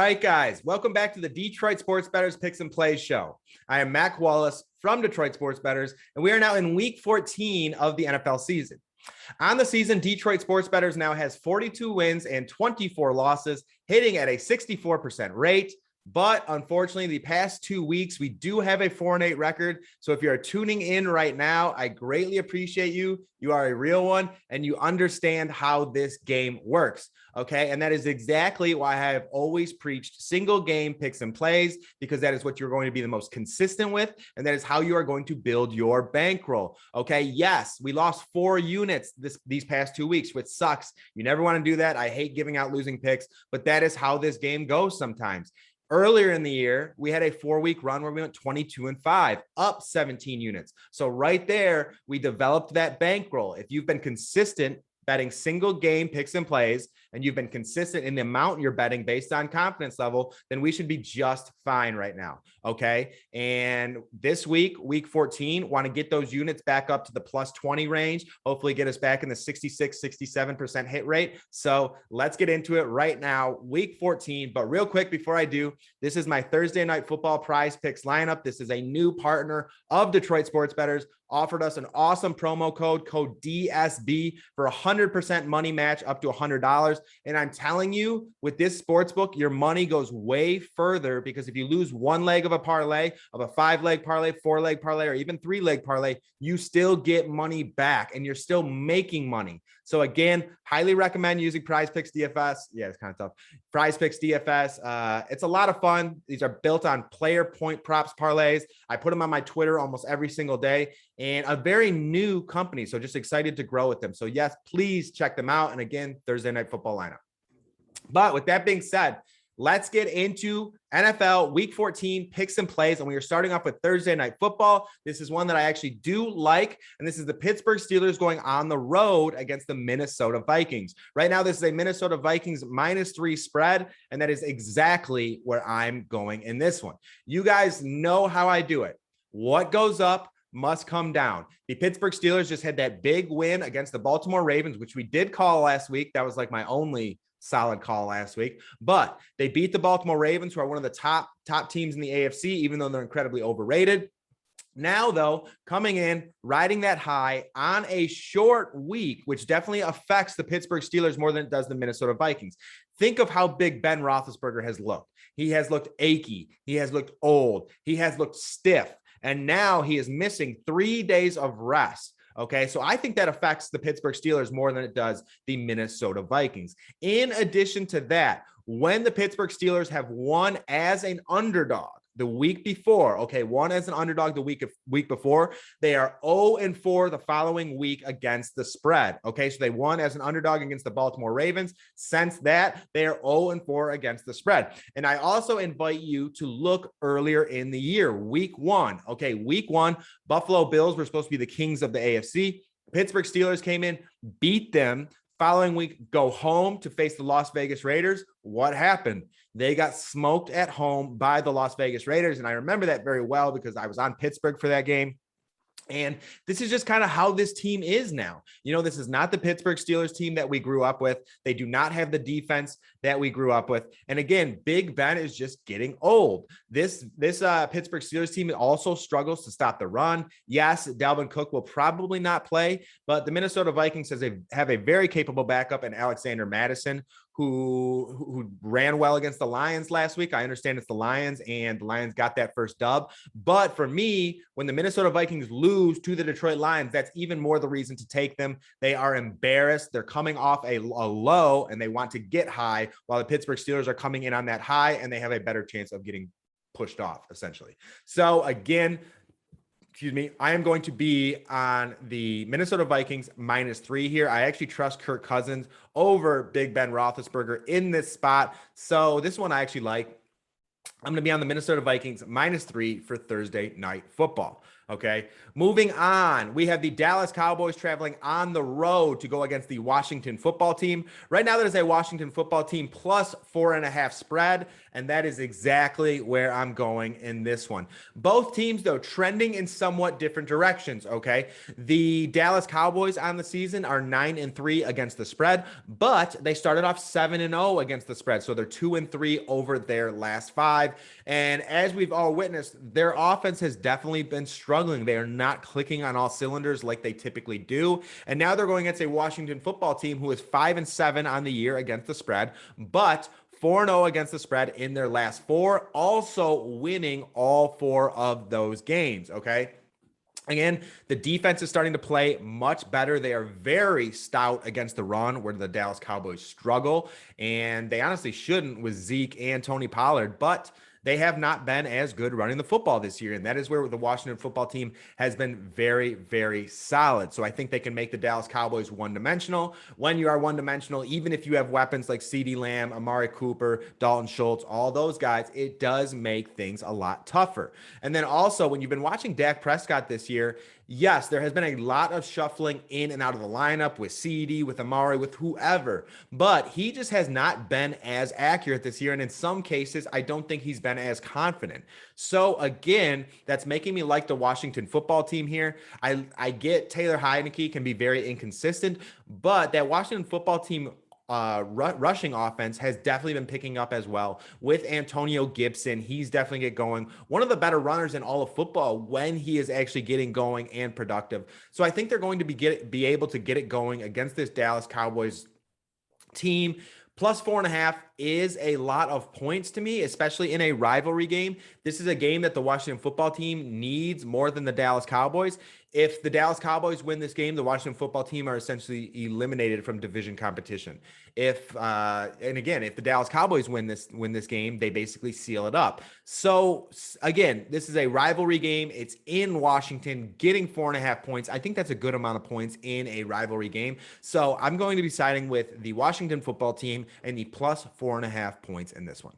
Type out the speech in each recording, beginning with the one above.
right, guys, welcome back to the Detroit Sports Bettors Picks and Plays show. I am Matt Kowalis from Detroit Sports Bettors, and we are now in week 14 of the NFL season. On the season, Detroit Sports Bettors now has 42 wins and 24 losses, hitting at a 64% rate. But unfortunately, the past 2 weeks, we do have a 4-8 record. So if you're tuning in right now, I greatly appreciate you. You are a real one, and you understand how this game works. Okay. And that is exactly why I have always preached single game picks and plays, because that is what you're going to be the most consistent with. And that is how you are going to build your bankroll. Okay. Yes, we lost 4 units these past 2 weeks, which sucks. You never want to do that. I hate giving out losing picks, but that is how this game goes sometimes. Earlier in the year, we had a 4-week run where we went 22-5, up 17 units. So right there, we developed that bankroll. If you've been consistent betting single game picks and plays, and you've been consistent in the amount you're betting based on confidence level, then we should be just fine right now. Okay. And this week, week 14, want to get those units back up to the plus 20 range, hopefully get us back in the 66, 67% hit rate. So let's get into it right now, week 14. But real quick, before I do, this is my Thursday night football prize picks lineup. This is a new partner of Detroit Sports Bettors, offered us an awesome promo code DSB for 100% money match up to $100. And I'm telling you, with this sports book, your money goes way further, because if you lose one leg of a parlay, of a 5-leg parlay, 4-leg parlay, or even 3-leg parlay, you still get money back and you're still making money. So again, highly recommend using PrizePicks DFS. Yeah, it's kind of tough. PrizePicks DFS. It's a lot of fun. These are built on player point props parlays. I put them on my Twitter almost every single day, and a very new company. So just excited to grow with them. So yes, please check them out. And again, Thursday night football lineup. But with that being said, let's get into NFL week 14 picks and plays. And we are starting off with Thursday night football. This is one that I actually do like. And this is the Pittsburgh Steelers going on the road against the Minnesota Vikings. Right now, this is a Minnesota Vikings -3 spread. And that is exactly where I'm going in this one. You guys know how I do it. What goes up must come down. The Pittsburgh Steelers just had that big win against the Baltimore Ravens, which we did call last week. That was like my only solid call last week, but they beat the Baltimore Ravens, who are one of the top teams in the AFC, even though they're incredibly overrated. Now, though, coming in, riding that high on a short week, which definitely affects the Pittsburgh Steelers more than it does the Minnesota Vikings. Think of how big Ben Roethlisberger has looked. He has looked achy. He has looked old. He has looked stiff. And now he is missing 3 days of rest. Okay, so I think that affects the Pittsburgh Steelers more than it does the Minnesota Vikings. In addition to that, when the Pittsburgh Steelers have won as an underdog the week before, okay, won as an underdog the week before, they are 0-4 the following week against the spread. Okay, so they won as an underdog against the Baltimore Ravens. Since that, they are 0-4 against the spread. And I also invite you to look earlier in the year, week 1. Okay, week 1, Buffalo Bills were supposed to be the kings of the AFC. Pittsburgh Steelers came in, beat them. Following week, go home to face the Las Vegas Raiders. What happened? They got smoked at home by the Las Vegas Raiders. And I remember that very well because I was on Pittsburgh for that game. And this is just kind of how this team is now. You know, this is not the Pittsburgh Steelers team that we grew up with. They do not have the defense that we grew up with. And again, Big Ben is just getting old. This Pittsburgh Steelers team also struggles to stop the run. Yes, Dalvin Cook will probably not play, but the Minnesota Vikings have a very capable backup in Alexander Mattison, who ran well against the Lions last week. I understand it's the Lions, and the Lions got that first dub. But for me, when the Minnesota Vikings lose to the Detroit Lions, that's even more the reason to take them. They are embarrassed. They're coming off a low, and they want to get high, while the Pittsburgh Steelers are coming in on that high, and they have a better chance of getting pushed off, essentially. So again, I am going to be on the Minnesota Vikings -3 here. I actually trust Kirk Cousins over Big Ben Roethlisberger in this spot. So this one I actually like. I'm going to be on the Minnesota Vikings -3 for Thursday night football. Okay, moving on, we have the Dallas Cowboys traveling on the road to go against the Washington football team. Right now, there's a Washington football team plus 4.5 spread, and that is exactly where I'm going in this one. Both teams, though, trending in somewhat different directions. Okay, the Dallas Cowboys on the season are 9-3 against the spread, but they started off 7-0 against the spread, so they're 2-3 over their last 5. And as we've all witnessed, their offense has definitely been struggling. They are not clicking on all cylinders like they typically do. And now they're going against a Washington football team who is 5-7 on the year against the spread, but 4-0 against the spread in their last 4, also winning all 4 of those games. Okay. Again, the defense is starting to play much better. They are very stout against the run, where the Dallas Cowboys struggle, and they honestly shouldn't with Zeke and Tony Pollard, but they have not been as good running the football this year, and that is where the Washington football team has been very, very solid. So I think they can make the Dallas Cowboys one-dimensional. When you are one-dimensional, even if you have weapons like CeeDee Lamb, Amari Cooper, Dalton Schultz, all those guys, it does make things a lot tougher. And then also, when you've been watching Dak Prescott this year, yes, there has been a lot of shuffling in and out of the lineup with CD, with Amari, with whoever, but he just has not been as accurate this year. And in some cases, I don't think he's been as confident. So again, that's making me like the Washington football team here. I get Taylor Heineke can be very inconsistent, but that Washington football team rushing offense has definitely been picking up as well with Antonio Gibson. He's definitely get going. One of the better runners in all of football when he is actually getting going and productive. So I think they're going to be able to get it going against this Dallas Cowboys team. Plus 4.5 is a lot of points to me, especially in a rivalry game. This is a game that the Washington football team needs more than the Dallas Cowboys. If the Dallas Cowboys win this game, the Washington football team are essentially eliminated from division competition. If the Dallas Cowboys win this game, they basically seal it up. So again, this is a rivalry game. It's in Washington, getting 4.5 points. I think that's a good amount of points in a rivalry game. So I'm going to be siding with the Washington football team and the plus 4.5 points in this one.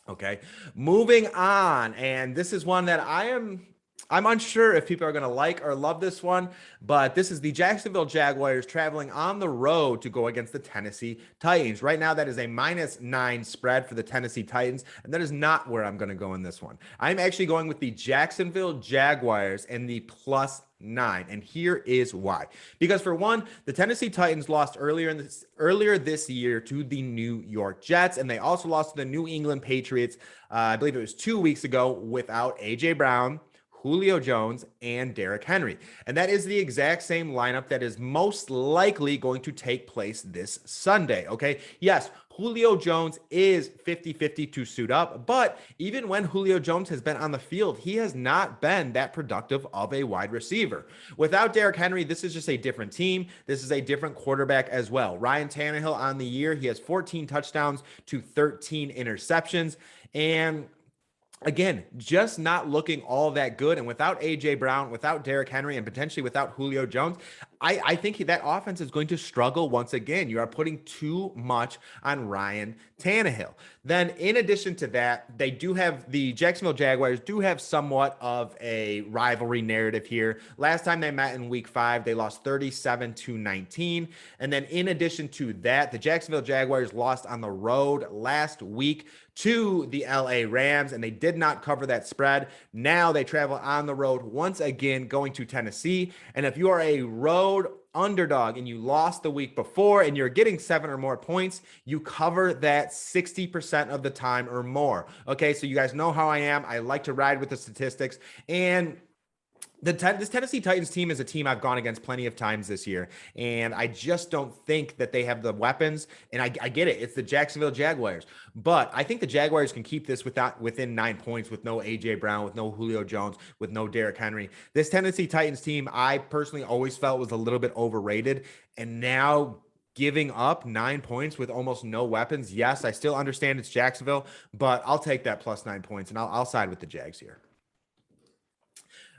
Okay, moving on. And this is one that I'm unsure if people are going to like or love this one, but this is the Jacksonville Jaguars traveling on the road to go against the Tennessee Titans. Right now, that is a -9 spread for the Tennessee Titans, and that is not where I'm going to go in this one. I'm actually going with the Jacksonville Jaguars and the +9, and here is why. Because for one, the Tennessee Titans lost earlier this year to the New York Jets, and they also lost to the New England Patriots. I believe it was 2 weeks ago without A.J. Brown, Julio Jones, and Derrick Henry. And that is the exact same lineup that is most likely going to take place this Sunday, okay? Yes, Julio Jones is 50-50 to suit up, but even when Julio Jones has been on the field, he has not been that productive of a wide receiver. Without Derrick Henry, this is just a different team. This is a different quarterback as well. Ryan Tannehill on the year, he has 14 touchdowns to 13 interceptions, and again, just not looking all that good. And without A.J. Brown, without Derrick Henry, and potentially without Julio Jones, I think that offense is going to struggle once again. You are putting too much on Ryan Tannehill. Then in addition to that, the Jacksonville Jaguars do have somewhat of a rivalry narrative here. Last time they met in week 5, they lost 37-19. And then in addition to that, the Jacksonville Jaguars lost on the road last week to the LA Rams, and they did not cover that spread. Now they travel on the road once again, going to Tennessee. And if you are a road underdog and you lost the week before and you're getting 7 or more points, you cover that 60% of the time or more. Okay, so you guys know how I am. I like to ride with the statistics, and this Tennessee Titans team is a team I've gone against plenty of times this year, and I just don't think that they have the weapons. And I get it. It's the Jacksonville Jaguars, but I think the Jaguars can keep this within 9 points with no A.J. Brown, with no Julio Jones, with no Derrick Henry. This Tennessee Titans team, I personally always felt was a little bit overrated, and now giving up 9 points with almost no weapons. Yes, I still understand it's Jacksonville, but I'll take that +9 points, and I'll side with the Jags here.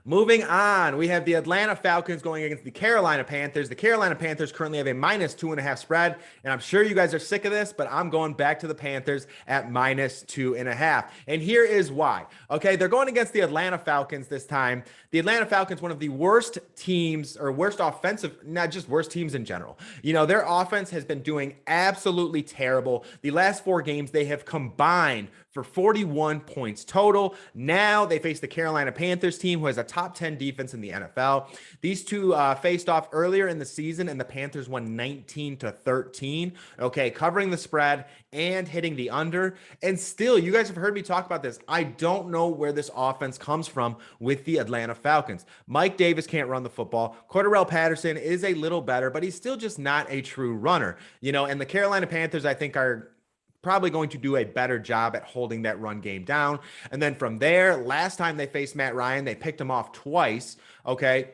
Moving on, we have the Atlanta Falcons going against the Carolina Panthers. The Carolina Panthers currently have a -2.5 spread, and I'm sure you guys are sick of this, but I'm going back to the Panthers at -2.5. And here is why. Okay, they're going against the Atlanta Falcons this time. The Atlanta Falcons, one of the worst teams, or worst offensive, not just worst teams in general. You know, their offense has been doing absolutely terrible. The last 4 games, they have combined for 41 points total. Now they face the Carolina Panthers team, who has a top 10 defense in the NFL. These two faced off earlier in the season, and the Panthers won 19-13. Okay, covering the spread and hitting the under. And still, you guys have heard me talk about this. I don't know where this offense comes from with the Atlanta Falcons. Mike Davis can't run the football. Cordarrelle Patterson is a little better, but he's still just not a true runner. You know, and the Carolina Panthers, I think, are probably going to do a better job at holding that run game down. And then from there, last time they faced Matt Ryan, they picked him off twice. Okay.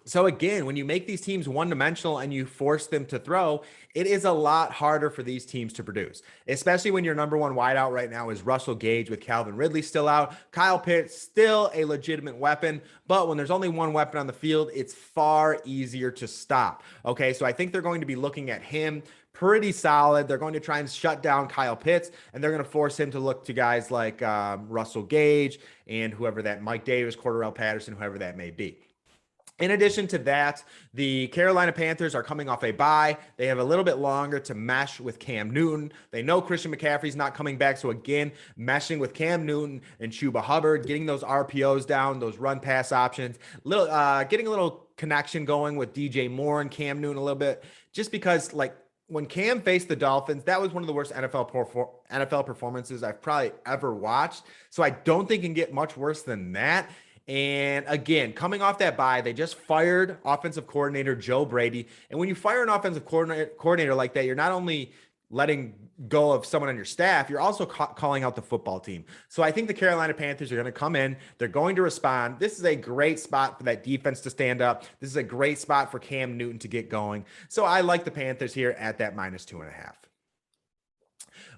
So again, when you make these teams one-dimensional and you force them to throw, it is a lot harder for these teams to produce, especially when your number one wideout right now is Russell Gage with Calvin Ridley still out. Kyle Pitts, still a legitimate weapon, but when there's only one weapon on the field, it's far easier to stop. Okay, so I think they're going to be looking at him pretty solid. They're going to try and shut down Kyle Pitts, and they're going to force him to look to guys like Russell Gage and whoever that, Mike Davis, Cordarrelle Patterson, whoever that may be. In addition to that, the Carolina Panthers are coming off a bye. They have a little bit longer to mesh with Cam Newton. They know Christian McCaffrey's not coming back. So again, meshing with Cam Newton and Chuba Hubbard, getting those RPOs down, those run pass options, getting a little connection going with DJ Moore and Cam Newton a little bit, just because like when Cam faced the Dolphins, that was one of the worst NFL performances I've probably ever watched. So I don't think it can get much worse than that. And again, coming off that bye, they just fired offensive coordinator Joe Brady. And when you fire an offensive coordinator like that, you're not only letting go of someone on your staff, you're also calling out the football team. So I think the Carolina Panthers are going to come in. They're going to respond. This is a great spot for that defense to stand up. This is a great spot for Cam Newton to get going. So I like the Panthers here at that -2.5.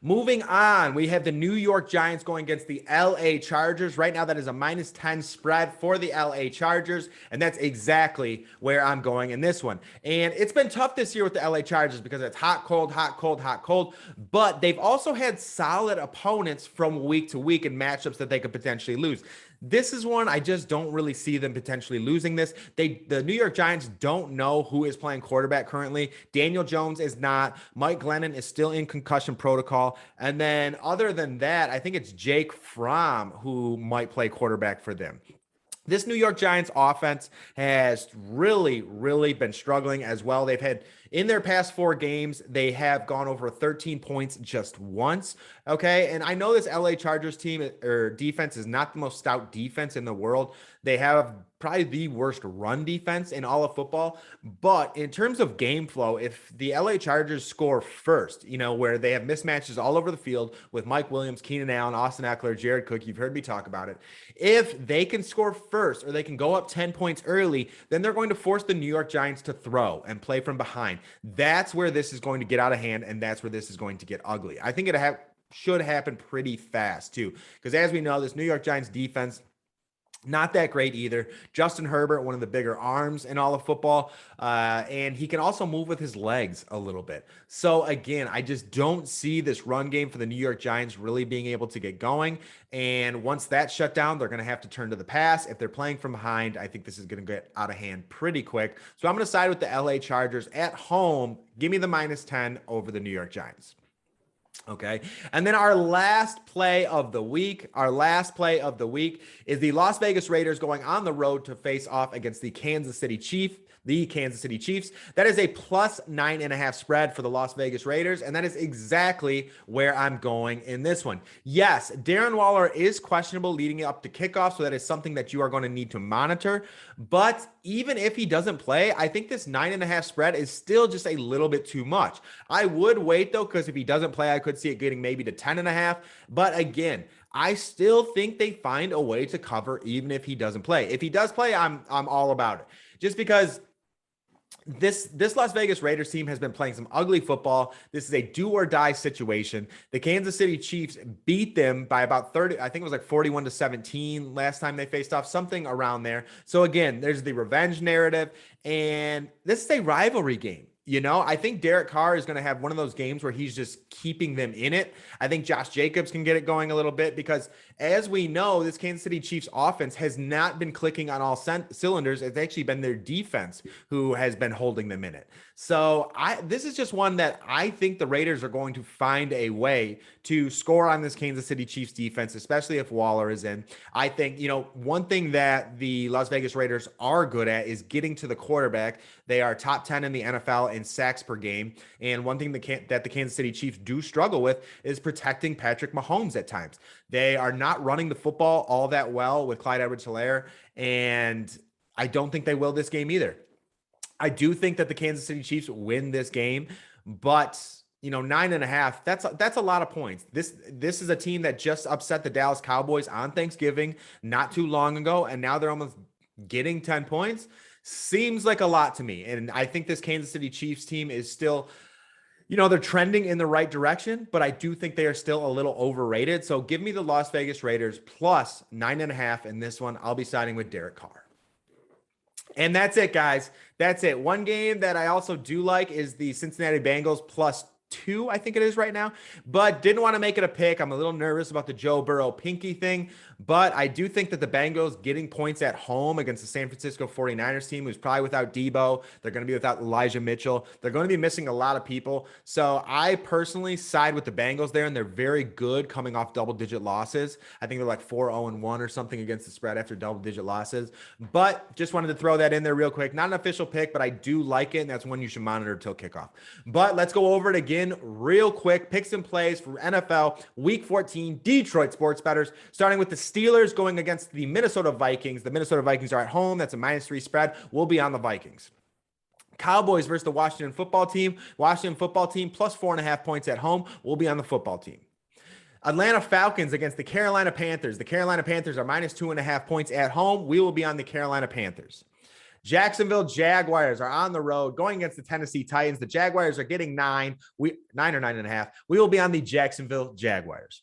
Moving on, we have the New York Giants going against the LA Chargers. Right now, that is a -10 spread for the LA Chargers, and that's exactly where I'm going in this one. And it's been tough this year with the LA Chargers because it's hot, cold, hot, cold, hot, cold, but they've also had solid opponents from week to week in matchups that they could potentially lose. This is one I just don't really see them potentially losing this. The New York Giants don't know who is playing quarterback currently. Daniel Jones is not. Mike Glennon is still in concussion protocol. And then other than that, I think it's Jake Fromm who might play quarterback for them. This New York Giants offense has really, really been struggling as well. They've had, in their past 4 games, they have gone over 13 points just once. Okay. And I know this LA Chargers team or defense is not the most stout defense in the world. They have probably the worst run defense in all of football. But in terms of game flow, if the LA Chargers score first, you know, where they have mismatches all over the field with Mike Williams, Keenan Allen, Austin Eckler, Jared Cook, you've heard me talk about it. If they can score first or they can go up 10 points early, then they're going to force the New York Giants to throw and play from behind. That's where this is going to get out of hand, and that's where this is going to get ugly. I think it should happen pretty fast too, because as we know, this New York Giants defense, not that great either. Justin Herbert, one of the bigger arms in all of football, and he can also move with his legs a little bit. So again, I just don't see this run game for the New York Giants really being able to get going. And once that's shut down, they're going to have to turn to the pass. If they're playing from behind, I think this is going to get out of hand pretty quick. So I'm going to side with the LA Chargers at home. Give me the -10 over the New York Giants. Okay. And then our last play of the week is the Las Vegas Raiders going on the road to face off against the Kansas City Chiefs. That is a +9.5 spread for the Las Vegas Raiders. And that is exactly where I'm going in this one. Yes, Darren Waller is questionable leading up to kickoff. So that is something that you are going to need to monitor. But even if he doesn't play, I think this 9.5 spread is still just a little bit too much. I would wait though, because if he doesn't play, I could see it getting maybe to 10.5. But again, I still think they find a way to cover even if he doesn't play. If he does play, I'm all about it. Just because This Las Vegas Raiders team has been playing some ugly football. This is a do or die situation. The Kansas City Chiefs beat them by about 30. I think it was like 41-17 last time they faced off, something around there. So again, there's the revenge narrative, and this is a rivalry game. You know, I think Derek Carr is going to have one of those games where he's just keeping them in it. I think Josh Jacobs can get it going a little bit because, as we know, this Kansas City Chiefs offense has not been clicking on all cylinders. It's actually been their defense who has been holding them in it. So this is just one that I think the Raiders are going to find a way to score on this Kansas City Chiefs defense, especially if Waller is in. I think, you know, one thing that the Las Vegas Raiders are good at is getting to the quarterback. They are top 10 in the NFL in sacks per game. And one thing that the Kansas City Chiefs do struggle with is protecting Patrick Mahomes at times. They are not running the football all that well with Clyde Edwards-Helaire, and I don't think they will this game either. I do think that the Kansas City Chiefs win this game, but you know, 9.5, that's a lot of points. This is a team that just upset the Dallas Cowboys on Thanksgiving not too long ago, and now they're almost getting 10 points. Seems like a lot to me. And I think this Kansas City Chiefs team is still, you know, they're trending in the right direction, but I do think they are still a little overrated. So give me the Las Vegas Raiders plus 9.5 in this one. I'll be siding with Derek Carr. And that's it, guys. That's it. One game that I also do like is the Cincinnati Bengals plus 2, I think it is right now, but didn't want to make it a pick. I'm a little nervous about the Joe Burrow pinky thing, but I do think that the Bengals getting points at home against the San Francisco 49ers team, who's probably without Debo. They're going to be without Elijah Mitchell. They're going to be missing a lot of people. So I personally side with the Bengals there, and they're very good coming off double-digit losses. I think they're like 4-0-1 or something against the spread after double-digit losses, but just wanted to throw that in there real quick. Not an official pick, but I do like it, and that's one you should monitor till kickoff. But let's go over it again real quick. Picks and plays for NFL Week 14 Detroit sports bettors, starting with the Steelers going against the Minnesota Vikings. The Minnesota Vikings are at home. That's a -3 spread. We'll be on the Vikings. Cowboys versus the Washington football team. Washington football team plus 4.5 points at home. We'll be on the football team. Atlanta Falcons against the Carolina Panthers. The Carolina Panthers are -2.5 points at home. We will be on the Carolina Panthers. Jacksonville Jaguars are on the road going against the Tennessee Titans. The Jaguars are getting 9 or 9.5. We will be on the Jacksonville Jaguars.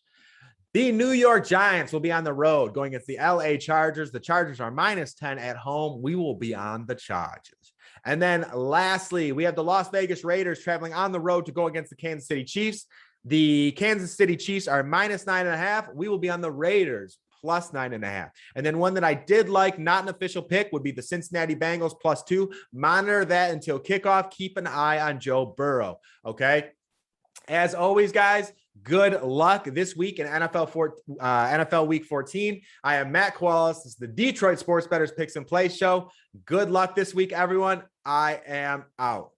The New York Giants will be on the road going against the LA Chargers. The Chargers are -10 at home. We will be on the Chargers. And then lastly, we have the Las Vegas Raiders traveling on the road to go against the Kansas City Chiefs. The Kansas City Chiefs are -9.5. We will be on the Raiders plus 9.5. And then one that I did like, not an official pick, would be the Cincinnati Bengals plus 2. Monitor that until kickoff. Keep an eye on Joe Burrow. Okay. As always, guys, good luck this week in NFL Week 14. I am Matt Kowalis. This is the Detroit Sports Bettors Picks and Plays Show. Good luck this week, everyone. I am out.